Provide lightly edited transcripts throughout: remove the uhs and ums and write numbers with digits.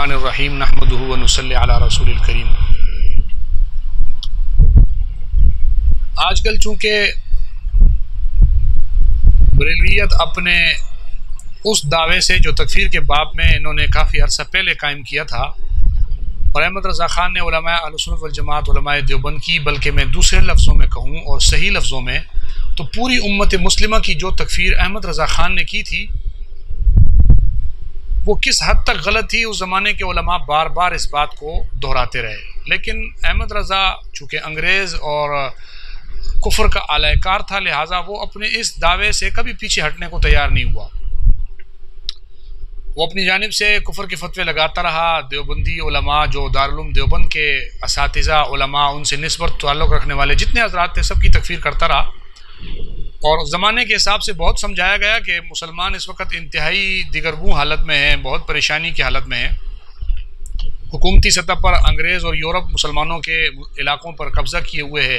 الرحمن الرحیم نحمده ونصلی علی رسول الکریم۔ آج کل چونکہ بریلویت اپنے اس دعوے سے جو تکفیر کے باب میں انہوں نے کافی عرصہ پہلے قائم کیا تھا، اور احمد رضا خان نے علماء اہل سنت والجماعت علماء دیوبند کی، بلکہ میں دوسرے لفظوں میں کہوں اور صحیح لفظوں میں تو پوری امت مسلمہ کی جو تکفیر احمد رضا خان نے کی تھی وہ کس حد تک غلط تھی، اس زمانے کے علماء بار بار اس بات کو دہراتے رہے۔ لیکن احمد رضا چونکہ انگریز اور کفر کا اعلی کار تھا، لہٰذا وہ اپنے اس دعوے سے کبھی پیچھے ہٹنے کو تیار نہیں ہوا۔ وہ اپنی جانب سے کفر کے فتوے لگاتا رہا۔ دیوبندی علماء جو دارالعلوم دیوبند کے اساتذہ علماء، ان سے نسبت تعلق رکھنے والے جتنے حضرات تھے، سب کی تکفیر کرتا رہا، اور زمانے کے حساب سے بہت سمجھایا گیا کہ مسلمان اس وقت انتہائی دیگرگوں حالت میں ہیں، بہت پریشانی کی حالت میں ہیں۔ حکومتی سطح پر انگریز اور یورپ مسلمانوں کے علاقوں پر قبضہ کیے ہوئے ہے،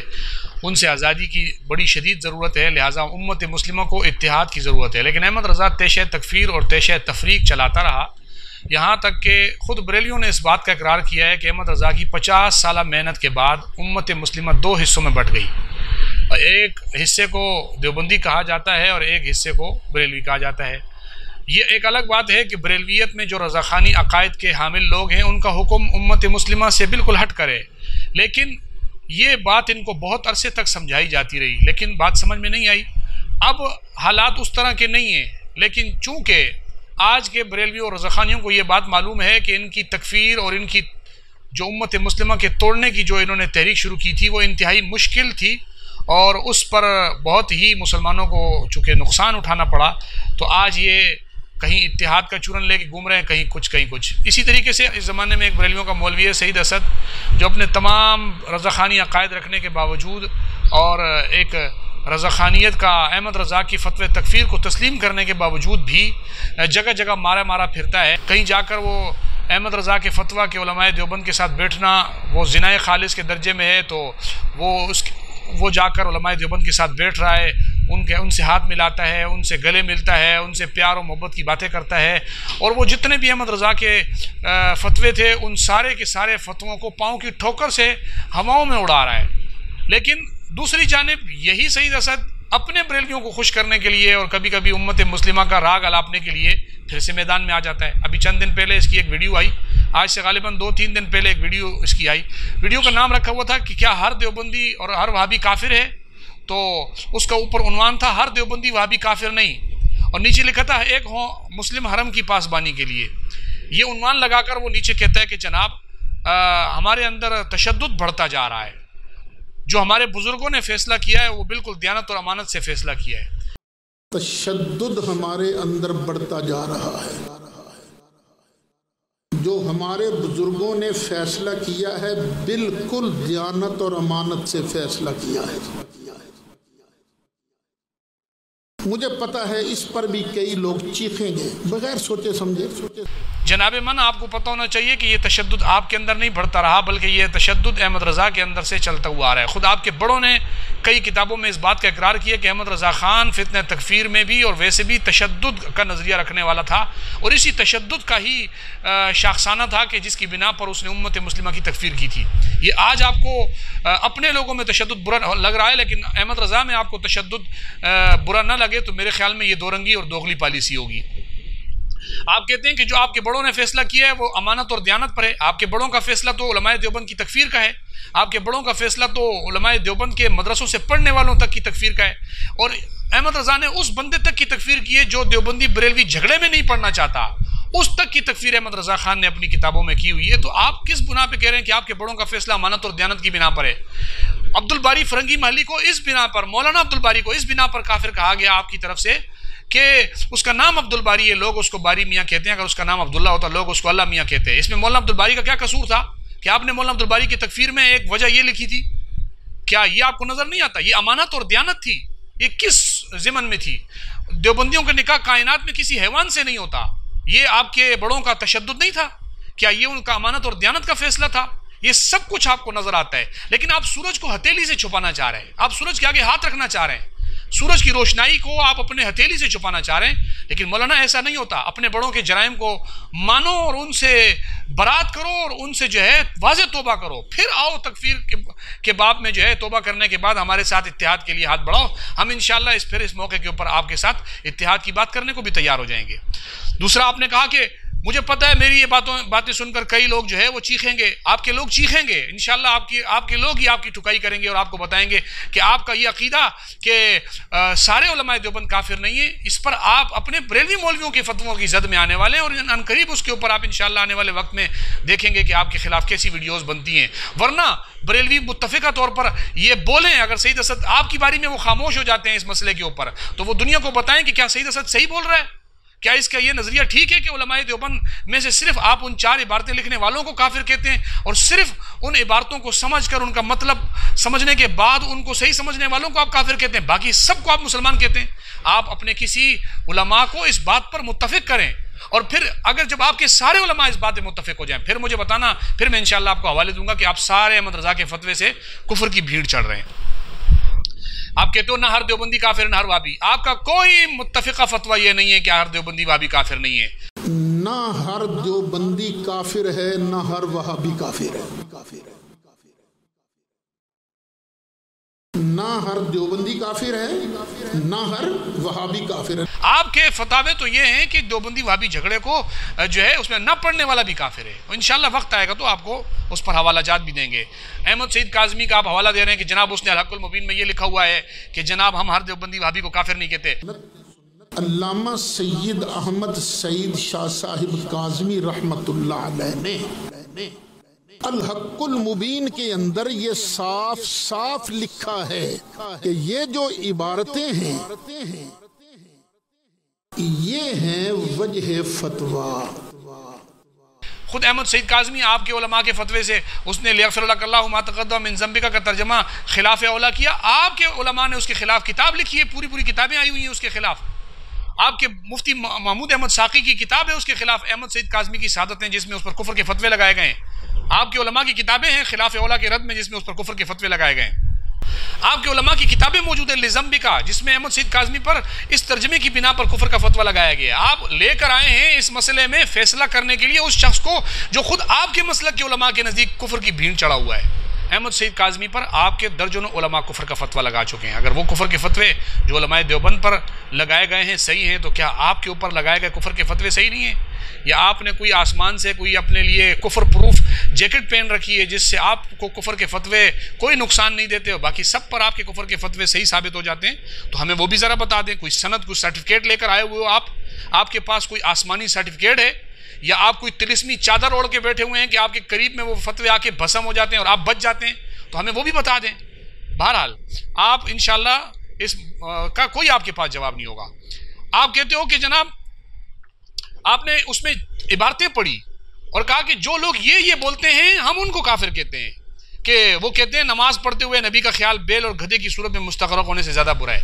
ان سے آزادی کی بڑی شدید ضرورت ہے، لہٰذا امت مسلمہ کو اتحاد کی ضرورت ہے۔ لیکن احمد رضا تیشہ تکفیر اور تیشہ تفریق چلاتا رہا، یہاں تک کہ خود بریلیوں نے اس بات کا اقرار کیا ہے کہ احمد رضا کی 50 سالہ محنت کے بعد امت مسلمہ 2 حصوں میں بٹ گئی، ایک حصے کو دیوبندی کہا جاتا ہے اور ایک حصے کو بریلوی کہا جاتا ہے۔ یہ ایک الگ بات ہے کہ بریلویت میں جو رضاخانی عقائد کے حامل لوگ ہیں، ان کا حکم امت مسلمہ سے بالکل ہٹ کرے، لیکن یہ بات ان کو بہت عرصے تک سمجھائی جاتی رہی، لیکن بات سمجھ میں نہیں آئی۔ اب حالات اس طرح کے نہیں ہیں، لیکن چونکہ آج کے بریلویوں اور رضاخانیوں کو یہ بات معلوم ہے کہ ان کی تکفیر اور ان کی جو امت مسلمہ کے توڑنے کی جو انہوں نے تحریک شروع کی تھی وہ انتہائی مشکل تھی، اور اس پر بہت ہی مسلمانوں کو چونکہ نقصان اٹھانا پڑا، تو آج یہ کہیں اتحاد کا چورن لے کے گھوم رہے ہیں، کہیں کچھ۔ اسی طریقے سے اس زمانے میں ایک بریلویوں کا مولوی ہے سعید اسد، جو اپنے تمام رضاخانی عقائد رکھنے کے باوجود اور ایک رضاخانیت کا احمد رضا کی فتوی تکفیر کو تسلیم کرنے کے باوجود بھی جگہ جگہ مارا پھرتا ہے۔ کہیں جا کر وہ احمد رضا کے فتویٰ کے علماء دیوبند کے ساتھ بیٹھنا وہ زنا خالص کے درجے میں ہے، تو وہ جا کر علماء دیوبند کے ساتھ بیٹھ رہا ہے، ان سے ہاتھ ملاتا ہے، ان سے گلے ملتا ہے، ان سے پیار و محبت کی باتیں کرتا ہے، اور وہ جتنے بھی احمد رضا کے فتوے تھے ان سارے کے سارے فتووں کو پاؤں کی ٹھوکر سے ہواؤں میں اڑا رہا ہے۔ لیکن دوسری جانب یہی سعید اسد اپنے بریلویوں کو خوش کرنے کے لیے اور کبھی کبھی امت مسلمہ کا راگ الاپنے کے لیے پھر سے میدان میں آ جاتا ہے۔ ابھی چند دن پہلے اس کی ایک ویڈیو آئی، آج سے غالباً 2-3 دن پہلے ایک ویڈیو اس کی آئی۔ ویڈیو کا نام رکھا ہوا تھا کہ کیا ہر دیوبندی اور ہر وہابی کافر ہے؟ تو اس کا اوپر عنوان تھا ہر دیوبندی وہابی کافر نہیں، اور نیچے لکھا تھا ایک ہوں مسلم حرم کی پاسبانی کے لیے۔ یہ عنوان لگا کر وہ نیچے کہتا ہے کہ جناب ہمارے اندر تشدد بڑھتا جا رہا ہے، جو ہمارے بزرگوں نے فیصلہ کیا ہے وہ بالکل دیانت اور امانت سے فیصلہ کیا ہے۔ تشدد ہمارے اندر بڑھتا جا رہا ہے، جو ہمارے بزرگوں نے فیصلہ کیا ہے بالکل دیانت اور امانت سے فیصلہ کیا ہے۔ مجھے پتا ہے اس پر بھی کئی لوگ چیخیں گے بغیر سوچے سمجھے۔ جناب من، آپ کو پتہ ہونا چاہیے کہ یہ تشدد آپ کے اندر نہیں بڑھتا رہا، بلکہ یہ تشدد احمد رضا کے اندر سے چلتا ہوا آ رہا ہے۔ خود آپ کے بڑوں نے کئی کتابوں میں اس بات کا اقرار کیا کہ احمد رضا خان فتنہ تکفیر میں بھی اور ویسے بھی تشدد کا نظریہ رکھنے والا تھا، اور اسی تشدد کا ہی شاخسانہ تھا کہ جس کی بنا پر اس نے امت مسلمہ کی تکفیر کی تھی۔ یہ آج آپ کو اپنے لوگوں میں تشدد برا لگ رہا ہے، لیکن احمد رضا میں آپ کو تشدد برا نہ لگے تو میرے خیال میں یہ دو رنگی اور دوغلی پالیسی ہوگی۔ آپ کہتے ہیں کہ جو آپ کے بڑوں نے فیصلہ کیا ہے وہ امانت اور دیانت پر ہے۔ آپ کے بڑوں کا فیصلہ تو علماء دیوبند کی تکفیر کا ہے، آپ کے بڑوں کا فیصلہ تو علماء دیوبند کے مدرسوں سے پڑھنے والوں تک کی تکفیر کا ہے، اور احمد رضا نے اس بندے تک کی تکفیر کی ہے جو دیوبندی بریلوی جھگڑے میں نہیں پڑھنا چاہتا، اس تک کی تکفیر احمد رضا خان نے اپنی کتابوں میں کی ہوئی ہے۔ تو آپ کس بنا پہ کہہ رہے ہیں کہ آپ کے بڑوں کا فیصلہ امانت اور دیانت کی بنا پر ہے؟ عبدالباری فرنگی محلی کو اس بنا پر، مولانا عبدالباری کو اس بنا پر کافر کہا گیا آپ کی طرف سے کہ اس کا نام عبدالباری ہے، لوگ اس کو باری میاں کہتے ہیں، اگر اس کا نام عبداللہ ہوتا لوگ اس کو اللہ میاں کہتے ہیں۔ اس میں مولانا عبدالباری کا کیا قصور تھا کہ آپ نے مولانا عبدالباری کی تکفیر میں ایک وجہ یہ لکھی تھی؟ کیا یہ آپ کو نظر نہیں آتا؟ یہ امانت اور دیانت تھی، یہ کس ضمن میں تھی؟ دیوبندیوں کا نکاح کائنات میں کسی حیوان سے نہیں ہوتا، یہ آپ کے بڑوں کا تشدد نہیں تھا؟ کیا یہ ان کا امانت اور دیانت کا فیصلہ تھا؟ یہ سب کچھ آپ کو نظر آتا ہے، لیکن آپ سورج کو ہتھیلی سے چھپانا چاہ رہے ہیں، آپ سورج کے آگے ہاتھ رکھنا چاہ رہے ہیں۔ سورج کی روشنائی کو آپ اپنے ہتھیلی سے چھپانا چاہ رہے ہیں، لیکن مولانا ایسا نہیں ہوتا. اپنے بڑوں کے جرائم کو مانو اور ان سے برات کرو اور ان سے جو ہے واضح توبہ کرو، پھر آؤ تکفیر کے باب میں جو ہے توبہ کرنے کے بعد ہمارے ساتھ اتحاد کے لیے ہاتھ بڑھاؤ. ہم انشاءاللہ اس موقع کے اوپر آپ کے ساتھ اتحاد کی بات کرنے کو بھی تیار ہو جائیں گے. دوسرا آپ نے کہا کہ مجھے پتہ ہے میری یہ باتیں سن کر کئی لوگ جو ہے وہ چیخیں گے. آپ کے لوگ چیخیں گے انشاءاللہ، آپ کے لوگ ہی آپ کی ٹھکائی کریں گے اور آپ کو بتائیں گے کہ آپ کا یہ عقیدہ کہ سارے علماء دیوبند کافر نہیں ہیں، اس پر آپ اپنے بریلوی مولویوں کے فتووں کی زد میں آنے والے ہیں، اور ان قریب اس کے اوپر آپ انشاءاللہ آنے والے وقت میں دیکھیں گے کہ آپ کے خلاف کیسی ویڈیوز بنتی ہیں. ورنہ بریلوی متفقہ طور پر یہ بولیں، اگر سید اسد آپ کی باری میں وہ خاموش ہو جاتے ہیں اس مسئلے کے اوپر، تو وہ دنیا کو بتائیں کہ کیا سید اسد صحیح بول رہا ہے، کیا اس کا یہ نظریہ ٹھیک ہے کہ علماء دیوبند میں سے صرف آپ ان 4 عبارتیں لکھنے والوں کو کافر کہتے ہیں، اور صرف ان عبارتوں کو سمجھ کر ان کا مطلب سمجھنے کے بعد ان کو صحیح سمجھنے والوں کو آپ کافر کہتے ہیں، باقی سب کو آپ مسلمان کہتے ہیں. آپ اپنے کسی علماء کو اس بات پر متفق کریں، اور پھر اگر جب آپ کے سارے علماء اس بات میں متفق ہو جائیں پھر مجھے بتانا، پھر میں انشاءاللہ آپ کو حوالے دوں گا کہ آپ سارے احمد رضا کے فتوے سے کفر کی بھیڑ چڑھ رہے ہیں. آپ کہتے ہو نہ ہر دیوبندی کافر نہ ہر وہابی. آپ کا کوئی متفقہ فتویٰ یہ نہیں ہے کہ ہر دیوبندی وہابی کافر نہیں ہے. نہ ہر دیوبندی کافر ہے نہ ہر وہابی کافر ہے. نہ ہر دیوبندی کافر ہے نہ ہر وہابی کافر ہے. آپ کے فتاوے تو یہ ہیں کہ دیوبندی وہابی جھگڑے کو جو ہے اس میں نہ پڑھنے والا بھی کافر ہے. انشاءاللہ وقت آئے گا تو آپ کو اس پر حوالہ جات بھی دیں گے. احمد سعید کاظمی کا آپ حوالہ دے رہے ہیں کہ جناب اس نے الحق المبین میں یہ لکھا ہوا ہے کہ جناب ہم ہر دیوبندی وہابی کو کافر نہیں کہتے. علامہ سید احمد سعید شاہ صاحب کاظمی رحمت اللہ علیہ نے الحق المبین کے اندر یہ صاف صاف لکھا ہے کہ یہ جو عبارتیں ہیں یہ ہیں وجہ فتویٰ. خود احمد سعید کاظمی آپ کے علماء کے فتوے سے اس نے لیغفر لک اللہ ما تقدم من ذنبک کا ترجمہ خلاف اولا کیا. آپ کے علماء نے اس کے خلاف کتاب لکھی ہے، پوری کتابیں آئی ہوئی ہیں اس کے خلاف. آپ کے مفتی محمود احمد ساقی کی کتاب ہے اس کے خلاف، احمد سعید کاظمی کی سعادتیں جس میں اس پر کفر کے فتوے لگائے گئے ہیں. آپ کے علماء کی کتابیں ہیں خلاف اولا کے رد میں جس میں اس پر کفر کے فتوے لگائے گئے ہیں. آپ کے علماء کی کتابیں موجود ہیں لذنبکا جس میں احمد سعید کاظمی پر اس ترجمے کی بنا پر کفر کا فتویٰ لگایا گیا. آپ لے کر آئے ہیں اس مسئلے میں فیصلہ کرنے کے لیے اس شخص کو جو خود آپ کے مسلک کے علماء کے نزدیک کفر کی بھیڑ چڑھا ہوا ہے. احمد سعید کاظمی پر آپ کے درجنوں علماء کفر کا فتویٰ لگا چکے ہیں. اگر وہ کفر کے فتوے جو علماء دیوبند پر لگائے گئے ہیں صحیح ہیں تو کیا آپ کے اوپر لگائے گئے کفر کے فتوے صحیح نہیں ہیں؟ یا آپ نے کوئی آسمان سے کوئی اپنے لیے کفر پروف جیکٹ پہن رکھی ہے جس سے آپ کو کفر کے فتوے کوئی نقصان نہیں دیتے اور باقی سب پر آپ کے کفر کے فتوے صحیح ثابت ہو جاتے ہیں؟ تو ہمیں وہ بھی ذرا بتا دیں. کوئی سند کوئی سرٹیفکیٹ لے کر آئے ہوئے ہو آپ کے پاس کوئی آسمانی سرٹیفکیٹ ہے یا آپ کوئی طلسمی چادر اوڑھ کے بیٹھے ہوئے ہیں کہ آپ کے قریب میں وہ فتوے آ کے بھسم ہو جاتے ہیں اور آپ بچ جاتے ہیں؟ تو ہمیں وہ بھی بتا دیں. بہرحال آپ انشاءاللہ اس کا کوئی آپ کے پاس جواب نہیں ہوگا. آپ کہتے ہو کہ جناب آپ نے اس میں عبارتیں پڑھی اور کہا کہ جو لوگ یہ بولتے ہیں ہم ان کو کافر کہتے ہیں، کہ وہ کہتے ہیں نماز پڑھتے ہوئے نبی کا خیال بیل اور گدھے کی صورت میں مستغرق ہونے سے زیادہ برا ہے.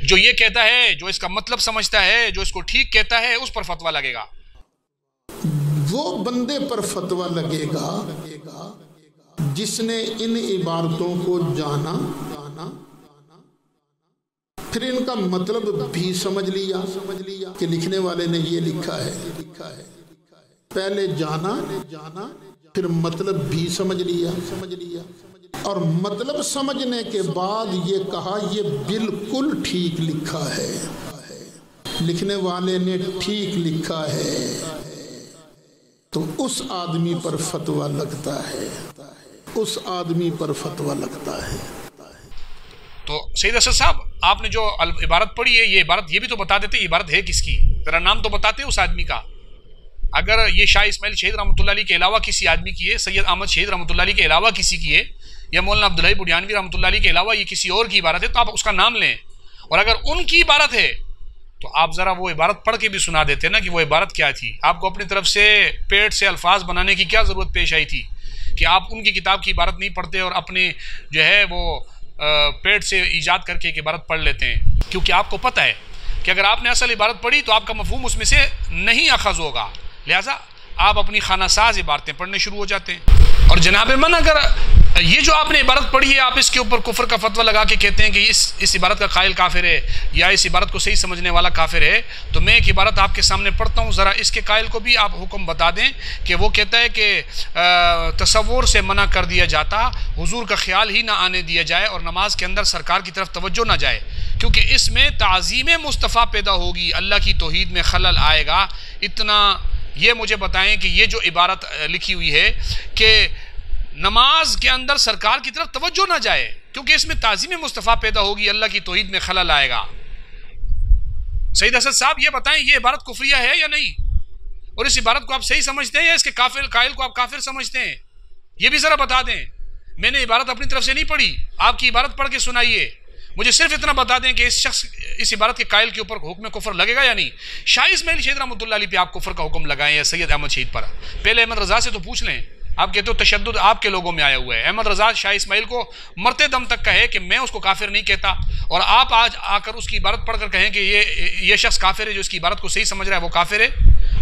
جو یہ کہتا ہے، جو اس کا مطلب سمجھتا ہے، جو اس کو ٹھیک کہتا ہے، اس پر فتویٰ لگے گا. وہ بندے پر فتویٰ لگے گا جس نے ان عبارتوں کو جانا پھر ان کا مطلب بھی سمجھ لیا کہ لکھنے والے نے یہ لکھا ہے. پہلے جانا پھر مطلب بھی سمجھ لیا اور مطلب سمجھنے کے بعد یہ کہا یہ بالکل ٹھیک لکھا ہے، لکھنے والے نے ٹھیک لکھا ہے، تو اس آدمی پر فتویٰ لگتا ہے، اس آدمی پر فتویٰ لگتا ہے. تو سید اسد صاحب آپ نے جو عبارت پڑھی ہے یہ عبارت یہ بھی تو بتا دیتے یہ عبارت ہے کس کی؟ ذرا نام تو بتاتے اس آدمی کا. اگر یہ شاہ اسماعیل شہید رحمۃ اللہ علیہ کے علاوہ کسی آدمی کی ہے، سید احمد شہید رحمۃ اللہ علیہ کے علاوہ کسی کی ہے، یا مولانا عبدالحی بڈیانوی رحمۃ اللہ علیہ کے علاوہ یہ کسی اور کی عبارت ہے تو آپ اس کا نام لیں. اور اگر ان کی عبارت ہے تو آپ ذرا وہ عبارت پڑھ کے بھی سنا دیتے نا کہ وہ عبارت کیا تھی. آپ کو اپنی طرف سے پیٹ سے الفاظ بنانے کی کیا ضرورت پیش آئی تھی کہ آپ ان کی کتاب کی عبارت نہیں پڑھتے اور اپنے جو ہے وہ پیٹ سے ایجاد کر کے ایک عبارت پڑھ لیتے ہیں؟ کیونکہ آپ کو پتہ ہے کہ اگر آپ نے اصل عبارت پڑھی تو آپ کا مفہوم اس میں سے نہیں اخذ ہوگا، لہٰذا آپ اپنی خانہ ساز عبارتیں پڑھنے شروع ہو جاتے ہیں. اور جناب من اگر یہ جو آپ نے عبارت پڑھی ہے، آپ اس کے اوپر کفر کا فتویٰ لگا کے کہتے ہیں کہ اس عبارت کا قائل کافر ہے یا اس عبارت کو صحیح سمجھنے والا کافر ہے. تو میں ایک عبارت آپ کے سامنے پڑھتا ہوں، ذرا اس کے قائل کو بھی آپ حکم بتا دیں کہ وہ کہتا ہے کہ تصور سے منع کر دیا جاتا، حضور کا خیال ہی نہ آنے دیا جائے اور نماز کے اندر سرکار کی طرف توجہ نہ جائے، کیونکہ اس میں تعظیم مصطفیٰ پیدا ہوگی، اللہ کی توحید میں خلل آئے گا. اتنا یہ مجھے بتائیں کہ یہ جو عبارت لکھی ہوئی ہے کہ نماز کے اندر سرکار کی طرف توجہ نہ جائے کیونکہ اس میں تعظیم مصطفیٰ پیدا ہوگی، اللہ کی توحید میں خلل آئے گا. سعید اسد صاحب یہ بتائیں یہ عبارت کفریہ ہے یا نہیں، اور اس عبارت کو آپ صحیح سمجھتے ہیں یا اس کے کافر قائل کو آپ کافر سمجھتے ہیں؟ یہ بھی ذرا بتا دیں. میں نے عبارت اپنی طرف سے نہیں پڑھی، آپ کی عبارت پڑھ کے سنائیے. مجھے صرف اتنا بتا دیں کہ اس عبارت کے قائل کے اوپر حکم کفر لگے گا یا نہیں. شاہ اسماعیل شہید رحمۃ اللہ علیہ پہ آپ کفر کا حکم لگائیں یا سید احمد شہید پر؟ پہلے احمد رضا سے تو پوچھ لیں. آپ کہتے ہو تشدد آپ کے لوگوں میں آیا ہوا ہے. احمد رضا شاہ اسماعیل کو مرتے دم تک کہے کہ میں اس کو کافر نہیں کہتا، اور آپ آج آ کر اس کی عبارت پڑھ کر کہیں کہ یہ شخص کافر ہے جو اس کی عبارت کو صحیح سمجھ رہا ہے وہ کافر ہے.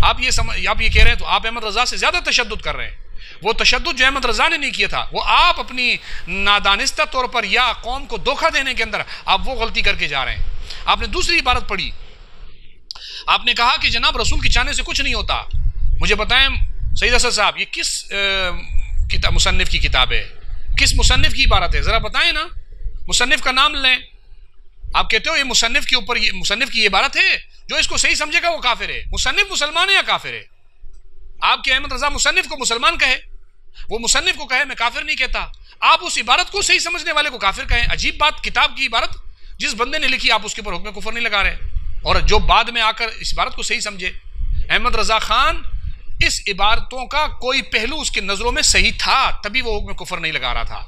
آپ یہ کہہ رہے ہیں تو آپ احمد رضا سے زیادہ تشدد کر رہے ہیں. وہ تشدد جو احمد رضا نے نہیں کیا تھا، وہ آپ اپنی نادانستہ طور پر یا قوم کو دھوکہ دینے کے اندر آپ وہ غلطی کر کے جا رہے ہیں. آپ نے دوسری عبارت پڑھی، آپ نے کہا کہ جناب رسول کے چاہنے سے کچھ نہیں ہوتا. مجھے بتائیں سعید اسد صاحب یہ کس مصنف کی کتاب ہے، کس مصنف کی عبارت ہے؟ ذرا بتائیں نا، مصنف کا نام لیں. آپ کہتے ہو یہ مصنف کے اوپر مصنف کی عبارت ہے، جو اس کو صحیح سمجھے گا وہ کافر ہے. مصنف مسلمان ہے یا کافر ہے؟ آپ کے احمد رضا مصنف کو مسلمان کہے، وہ مصنف کو کہے میں کافر نہیں کہتا. آپ اس عبارت کو صحیح سمجھنے والے کو کافر کہیں. عجیب بات، کتاب کی عبارت جس بندے نے لکھی آپ اس کے اوپر حکم کفر نہیں لگا رہے، اور جو بعد میں آ کر اس عبارت کو صحیح سمجھے. احمد رضا خان اس عبارتوں کا کوئی پہلو اس کے نظروں میں صحیح تھا، تبھی وہ حکم کفر نہیں لگا رہا تھا.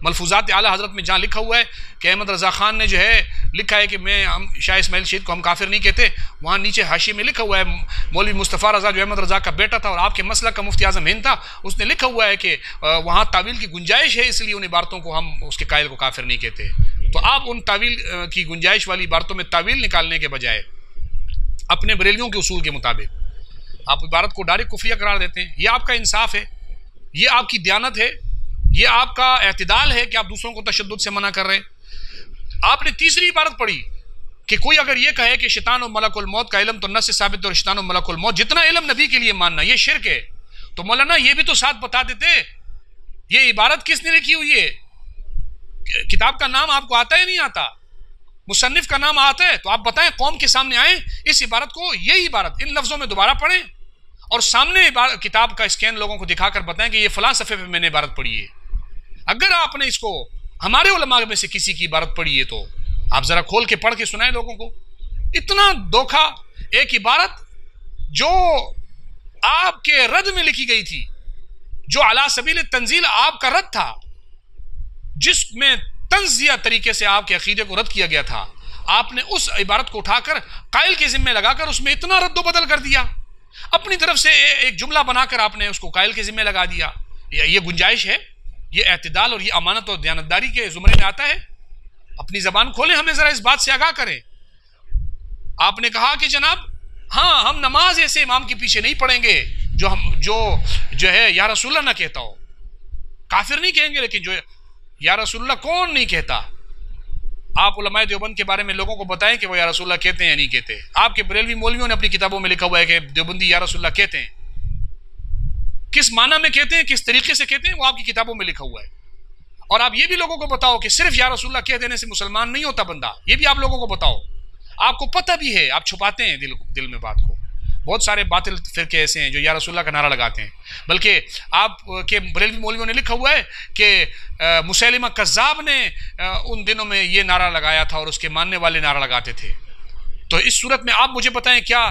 ملفوظات اعلیٰ حضرت میں جہاں لکھا ہوا ہے کہ احمد رضا خان نے جو ہے لکھا ہے کہ ہم شاہ اسماعیل شہید کو ہم کافر نہیں کہتے، وہاں نیچے حاشیے میں لکھا ہوا ہے مولوی مصطفیٰ رضا جو احمد رضا کا بیٹا تھا اور آپ کے مسلک کا مفتی اعظم ہند تھا، اس نے لکھا ہوا ہے کہ وہاں تعویل کی گنجائش ہے، اس لیے ان عبارتوں کو ہم اس کے قائل کو کافر نہیں کہتے. تو آپ ان تعویل کی گنجائش والی عبارتوں میں تعویل نکالنے کے بجائے اپنے بریلیوں کے اصول کے مطابق آپ عبارت کو ڈائریکٹ کفریہ قرار دیتے ہیں. یہ آپ کا انصاف ہے، یہ آپ کی دیانت ہے، یہ آپ کا اعتدال ہے کہ آپ دوسروں کو تشدد سے منع کر رہے ہیں. آپ نے تیسری عبارت پڑھی کہ کوئی اگر یہ کہے کہ شیطان و ملک الموت کا علم تو نص سے ثابت ہے اور شیطان و ملک الموت جتنا علم نبی کے لیے ماننا یہ شرک ہے. تو مولانا یہ بھی تو ساتھ بتا دیتے یہ عبارت کس نے لکھی ہوئی ہے، کتاب کا نام آپ کو آتا ہے نہیں آتا، مصنف کا نام آتا ہے تو آپ بتائیں، قوم کے سامنے آئیں اس عبارت کو، یہی عبارت ان لفظوں میں دوبارہ پڑھیں اور سامنے کتاب کا اسکین لوگوں کو دکھا کر بتائیں کہ یہ فلاں صفحے پہ میں نے عبارت پڑھی ہے. اگر آپ نے اس کو ہمارے علماء میں سے کسی کی عبارت پڑھی ہے تو آپ ذرا کھول کے پڑھ کے سنائیں لوگوں کو. اتنا دھوکہ، ایک عبارت جو آپ کے رد میں لکھی گئی تھی، جو علی سبیل تنزیل آپ کا رد تھا، جس میں تنزیہ طریقے سے آپ کے عقیدے کو رد کیا گیا تھا، آپ نے اس عبارت کو اٹھا کر قائل کے ذمہ لگا کر اس میں اتنا رد و بدل کر دیا، اپنی طرف سے ایک جملہ بنا کر آپ نے اس کو قائل کے ذمہ لگا دیا. یہ گنجائش ہے، یہ اعتدال اور یہ امانت اور دیانتداری کے زمرے میں آتا ہے؟ اپنی زبان کھولیں، ہمیں ذرا اس بات سے آگاہ کریں. آپ نے کہا کہ جناب ہاں ہم نماز ایسے امام کے پیچھے نہیں پڑھیں گے جو ہے یا رسول اللہ نہ کہتا ہو. کافر نہیں کہیں گے، لیکن جو یا رسول اللہ کون نہیں کہتا؟ آپ علماء دیوبند کے بارے میں لوگوں کو بتائیں کہ وہ یا رسول اللہ کہتے ہیں یا نہیں کہتے. آپ کے بریلوی مولویوں نے اپنی کتابوں میں لکھا ہوا ہے کہ دیوبندی یا رسول اللہ کہتے ہیں. کس معنی میں کہتے ہیں، کس طریقے سے کہتے ہیں، وہ آپ کی کتابوں میں لکھا ہوا ہے. اور آپ یہ بھی لوگوں کو بتاؤ کہ صرف یا رسول اللہ کہہ دینے سے مسلمان نہیں ہوتا بندہ، یہ بھی آپ لوگوں کو بتاؤ. آپ کو پتہ بھی ہے، آپ چھپاتے ہیں دل میں بات کو. بہت سارے باطل فرقے ایسے ہیں جو یا رسول اللہ کا نعرہ لگاتے ہیں، بلکہ آپ کے بریلوی مولویوں نے لکھا ہوا ہے کہ مسیلمہ کذاب نے ان دنوں میں یہ نعرہ لگایا تھا اور اس کے ماننے والے نعرہ لگاتے تھے. تو اس صورت میں آپ مجھے بتائیں کیا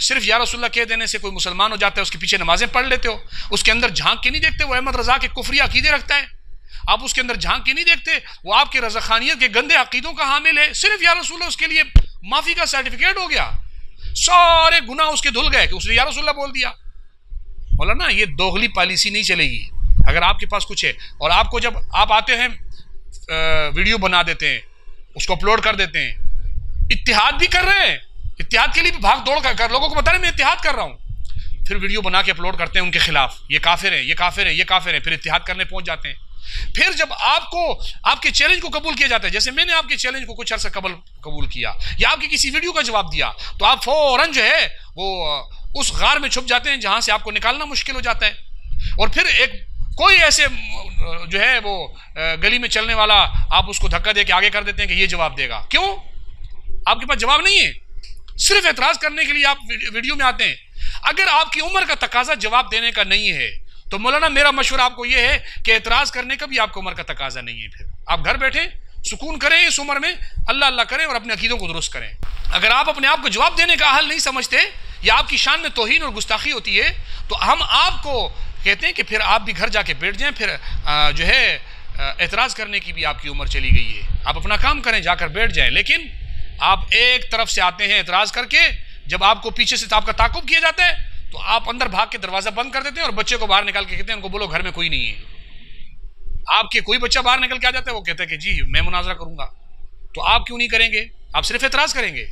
صرف یا رسول اللہ کہہ دینے سے کوئی مسلمان ہو جاتا ہے؟ اس کے پیچھے نمازیں پڑھ لیتے ہو، اس کے اندر جھانک کے نہیں دیکھتے وہ احمد رضا کے کفری عقیدے رکھتا ہے؟ آپ اس کے اندر جھانک کے نہیں دیکھتے وہ آپ کے رضاخانیت کے گندے عقیدوں کا حامل ہے؟ صرف یا رسول اللہ اس کے لیے معافی کا سرٹیفکیٹ ہو گیا، سارے گناہ اس کے دھل گئے کہ اس نے یا رسول اللہ بول دیا. مولانا یہ دوغلی پالیسی نہیں چلے گی. اگر آپ کے پاس کچھ ہے اور آپ کو جب آپ آتے ہیں ویڈیو بنا دیتے ہیں، اس کو اپلوڈ کر دیتے ہیں، اتحاد بھی کر رہے ہیں، اتحاد کے لیے بھی بھاگ دوڑ کر لوگوں کو بتا رہے ہیں میں اتحاد کر رہا ہوں، پھر ویڈیو بنا کے اپلوڈ کرتے ہیں ان کے خلاف، یہ کافر ہیں، یہ کافر ہیں، یہ کافر ہیں، پھر اتحاد کرنے پہنچ جاتے ہیں. پھر جب آپ کے چیلنج کو قبول کیا جاتا ہے، جیسے میں نے آپ کے چیلنج کو کچھ عرصہ قبول کیا یا آپ کی کسی ویڈیو کا جواب دیا، تو آپ فوراً جو ہے وہ اس غار میں چھپ جاتے ہیں جہاں سے آپ کو نکالنا مشکل ہو جاتا ہے. اور پھر کوئی ایسے جو ہے وہ گلی میں چلنے والا آپ اس کو دھکا دے کے آگے کر دیتے ہیں کہ یہ جواب دے گا. کیوں؟ آپ کے پاس جواب نہیں ہے، صرف اعتراض کرنے کے لیے آپ ویڈیو میں آتے ہیں. اگر آپ کی عمر کا تقاضا جواب دینے کا نہیں ہے تو مولانا میرا مشورہ آپ کو یہ ہے کہ اعتراض کرنے کا بھی آپ کو عمر کا تقاضا نہیں ہے. پھر آپ گھر بیٹھیں، سکون کریں اس عمر میں، اللہ اللہ کریں اور اپنے عقیدوں کو درست کریں. اگر آپ اپنے آپ کو جواب دینے کا حل نہیں سمجھتے یا آپ کی شان میں توہین اور گستاخی ہوتی ہے تو ہم آپ کو کہتے ہیں کہ پھر آپ بھی گھر جا کے بیٹھ جائیں. پھر جو ہے اعتراض کرنے کی بھی آپ کی عمر چلی گئی ہے. آپ اپنا کام کریں، جا کر بیٹھ جائیں. لیکن آپ ایک طرف سے آتے ہیں اعتراض کر کے، جب آپ کو پیچھے سے آپ کا تعاقب کیا جاتا ہے تو آپ اندر بھاگ کے دروازہ بند کر دیتے ہیں اور بچے کو باہر نکال کے کہتے ہیں ان کو بولو گھر میں کوئی نہیں ہے. آپ کے کوئی بچہ باہر نکل کے آ جاتا ہے، وہ کہتا ہے کہ جی میں مناظرہ کروں گا. تو آپ کیوں نہیں کریں گے؟ آپ صرف اعتراض کریں گے،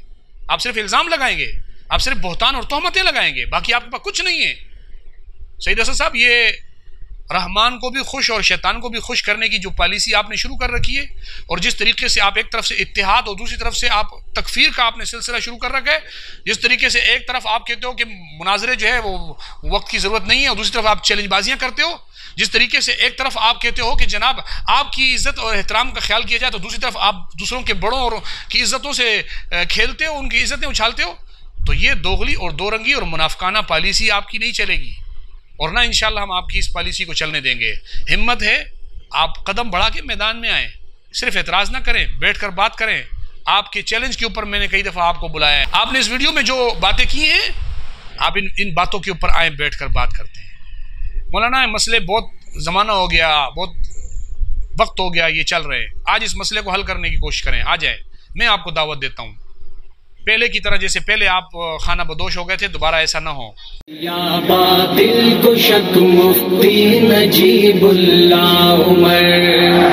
آپ صرف الزام لگائیں گے، آپ صرف بہتان اور تہمتیں لگائیں گے، باقی آپ کے پاس کچھ نہیں ہے. سید اسد صاحب، یہ رحمان کو بھی خوش اور شیطان کو بھی خوش کرنے کی جو پالیسی آپ نے شروع کر رکھی ہے، اور جس طریقے سے آپ ایک طرف سے اتحاد اور دوسری طرف سے آپ تکفیر کا آپ نے سلسلہ شروع کر رکھا ہے، جس طریقے سے ایک طرف آپ کہتے ہو کہ مناظرے جو ہے وہ وقت کی ضرورت نہیں ہے اور دوسری طرف آپ چیلنج بازیاں کرتے ہو، جس طریقے سے ایک طرف آپ کہتے ہو کہ جناب آپ کی عزت اور احترام کا خیال کیا جائے تو دوسری طرف آپ دوسروں کے بڑوں اور کی عزتوں سے کھیلتے ہو، ان کی عزتیں اچھالتے ہو، تو یہ دوغلی اور دو رنگی اور منافقانہ پالیسی آپ کی نہیں چلے گی. اور نہ انشاءاللہ ہم آپ کی اس پالیسی کو چلنے دیں گے. ہمت ہے آپ قدم بڑھا کے میدان میں آئیں، صرف اعتراض نہ کریں، بیٹھ کر بات کریں. آپ کے چیلنج کے اوپر میں نے کئی دفعہ آپ کو بلایا ہے، آپ نے اس ویڈیو میں جو باتیں کی ہیں آپ ان باتوں کے اوپر آئیں، بیٹھ کر بات کرتے ہیں. مولانا مسئلے بہت زمانہ ہو گیا، بہت وقت ہو گیا یہ چل رہے ہیں، آج اس مسئلے کو حل کرنے کی کوشش کریں. آ جائیں، میں آپ کو دعوت دیتا ہوں. پہلے کی طرح جیسے پہلے آپ خانہ بدوش ہو گئے تھے، دوبارہ ایسا نہ ہو. یا باطل کو شک مفتی نجیب اللہ عمر،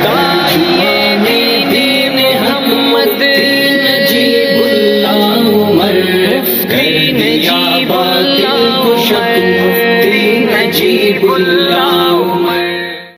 داعیان دین حق مفتی نجیب اللہ عمر، یا باطل کو شک مفتی نجیب اللہ